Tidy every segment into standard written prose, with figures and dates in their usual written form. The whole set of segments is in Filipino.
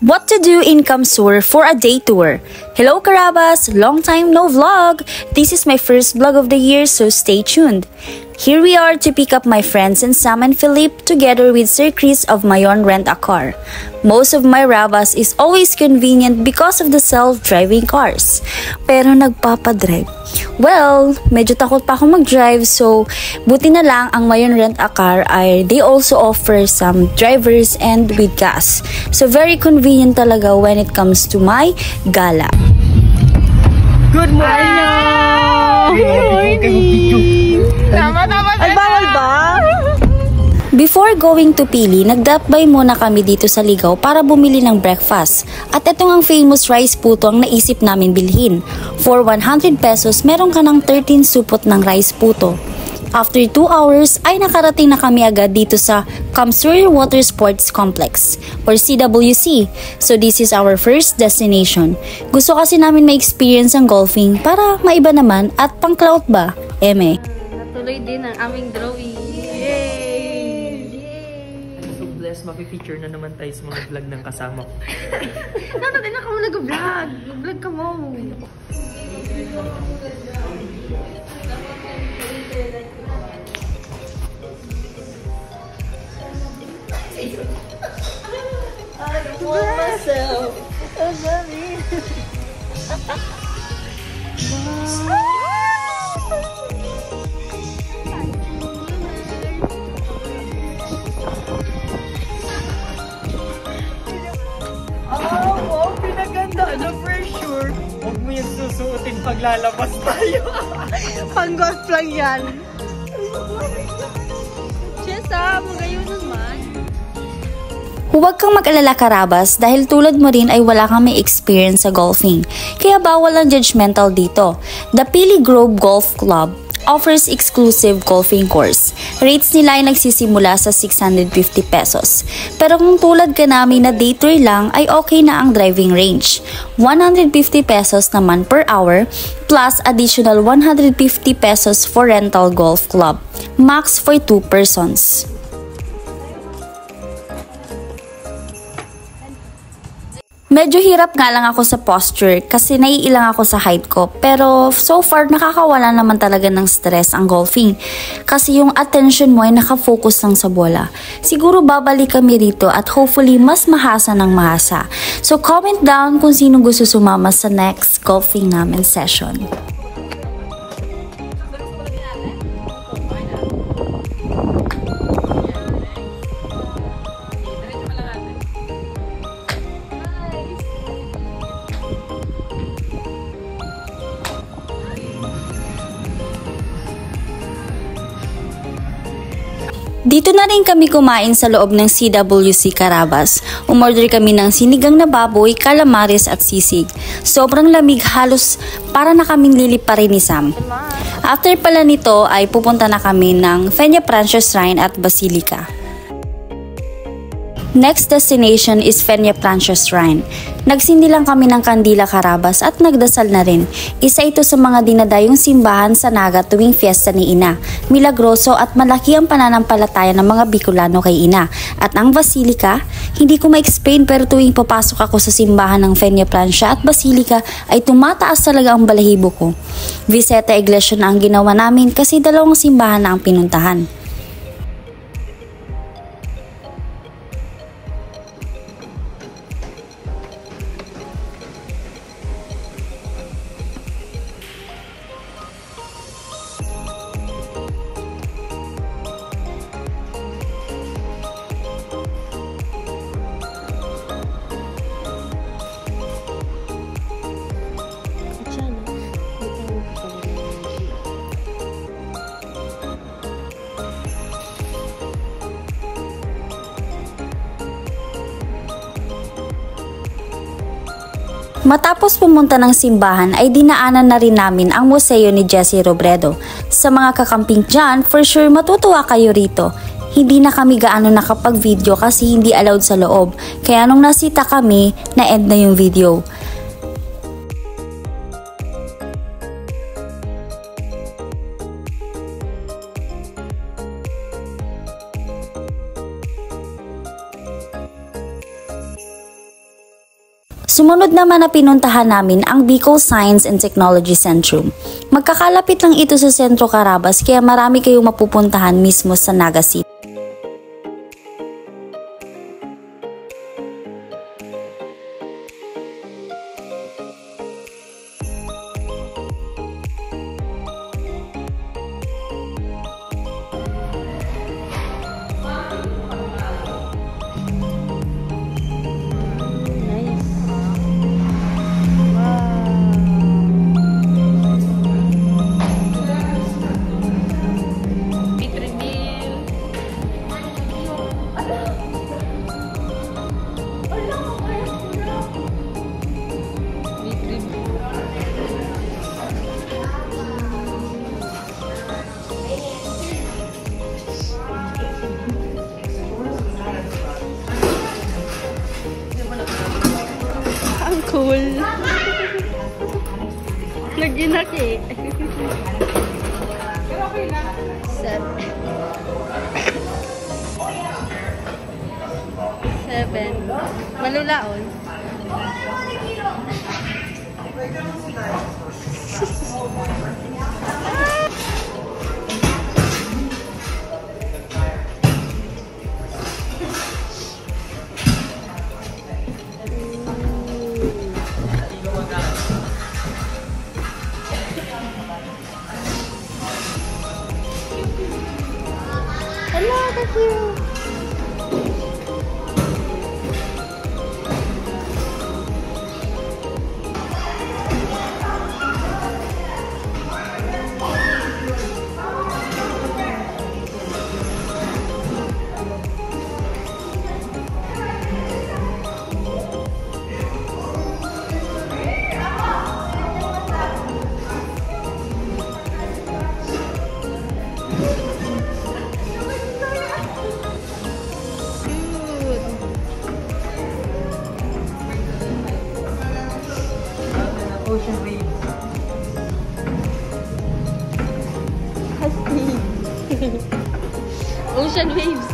What to do in Kamsur for a day tour? Hello Karabas! Long time no vlog! This is my first vlog of the year, so stay tuned. Here we are to pick up my friends and Sam and Philip together with Sir Chris of Mayon Rent a Car. Most of my Rabas is always convenient because of the self-driving cars. Pero nagpapadrive. Well, medyo takot pa ako mag-drive, so buti na lang ang Mayon Rent a Car ay they also offer some drivers and with gas. So very convenient talaga when it comes to my gala. Good morning! Good morning! Tama! Ay, bawal ba? Before going to Pili, nag-drop by muna kami dito sa Ligaw para bumili ng breakfast. At itong ang famous rice puto ang naisip namin bilhin. For 100 pesos, meron ka ng 13 supot ng rice puto. After 2 hours, ay nakarating na kami agad dito sa Kamsur Water Sports Complex or CWC. So this is our first destination. Gusto kasi namin ma-experience ang golfing para maiba naman at pang-clout ba? Eme. Natuloy din ang aming drawing. Yay! I'm so blessed, mapipicture na naman tayo sa mga vlog ng kasama ko. Nata din ako nag-vlog. Vlog ka mo. I want myself. I love you. Wow, pinaganda na for sure. Huwag mo yung susuotin paglalabas tayo. Pang-golf lang yan. Chesa, magayon naman. Huwag kang mag-alala Karabas dahil tulad mo rin ay wala kang may experience sa golfing. Kaya bawal ang judgmental dito. The Pili Grove Golf Club offers exclusive golfing course. Rates nila ay nagsisimula sa 650 pesos. Pero kung tulad ka namin na day tour lang ay okay na ang driving range. 150 pesos naman per hour plus additional 150 pesos for rental golf club. Max for 2 persons. Medyo hirap nga lang ako sa posture kasi naiilang ako sa height ko. Pero so far nakakawala naman talaga ng stress ang golfing. Kasi yung attention mo ay nakafocus lang sa bola. Siguro babalik kami rito at hopefully mas mahasa ng mahasa. So comment down kung sino gusto sumama sa next golfing namin session. Dito na rin kami kumain sa loob ng CWC Karabas. Umorder kami ng sinigang na baboy, calamares at sisig. Sobrang lamig, halos para na kaming lilipa rin ni Sam. After pala nito ay pupunta na kami ng Peña Francia Shrine at Basilica. Next destination is Peña Francia Shrine. Nagsindi lang kami ng kandila Karabas at nagdasal na rin. Isa ito sa mga dinadayong simbahan sa Naga tuwing fiesta ni Ina. Milagroso at malaki ang pananampalataya ng mga Bicolano kay Ina. At ang Basilica, hindi ko ma-explain pero tuwing papasok ako sa simbahan ng Peña Francia at Basilica ay tumataas talaga ang balahibo ko. Visita Iglesia na ang ginawa namin kasi dalawang simbahan na ang pinuntahan. Matapos pumunta ng simbahan ay dinaanan na rin namin ang museo ni Jessie Robredo. Sa mga kakamping dyan, for sure matutuwa kayo rito. Hindi na kami gaano nakapag-video kasi hindi allowed sa loob. Kaya nung nasita kami, na-end na yung video. Sumunod naman na pinuntahan namin ang Bicol Science and Technology Centrum. Magkakalapit lang ito sa Sentro Carabas kaya marami kayong mapupuntahan mismo sa Naga City. Cool. Nag-inaki. Seven. Malulaon. Hello, that's you. Ocean waves. Ocean waves.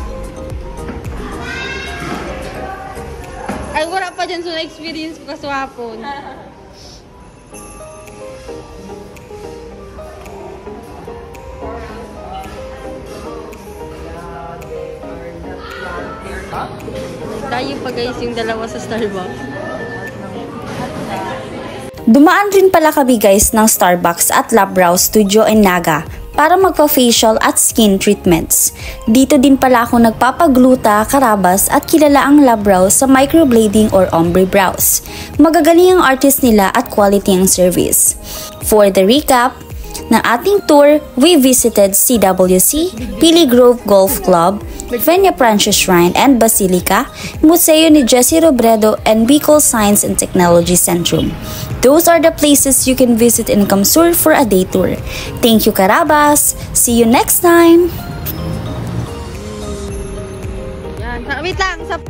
Ay, wala pa dyan. So, na-experience ko kaswapon. Tayo pa guys yung dalawa sa Starbucks. Dumaan rin pala kami guys ng Starbucks at Labbrow Studio in Naga para magpa-facial at skin treatments. Dito din pala ako nagpapagluta, karabas at kilala ang Labbrow sa microblading or ombre brows. Magagaling ang artist nila at quality ang service. For the recap ng ating tour, we visited CWC, Pili Grove Golf Club, Venia Francia Shrine and Basilica, Museo ni Jesse Robredo and Bicol Science and Technology Centrum. Those are the places you can visit in Kamsur for a day tour. Thank you, Carabas! See you next time! Yan. Wait lang.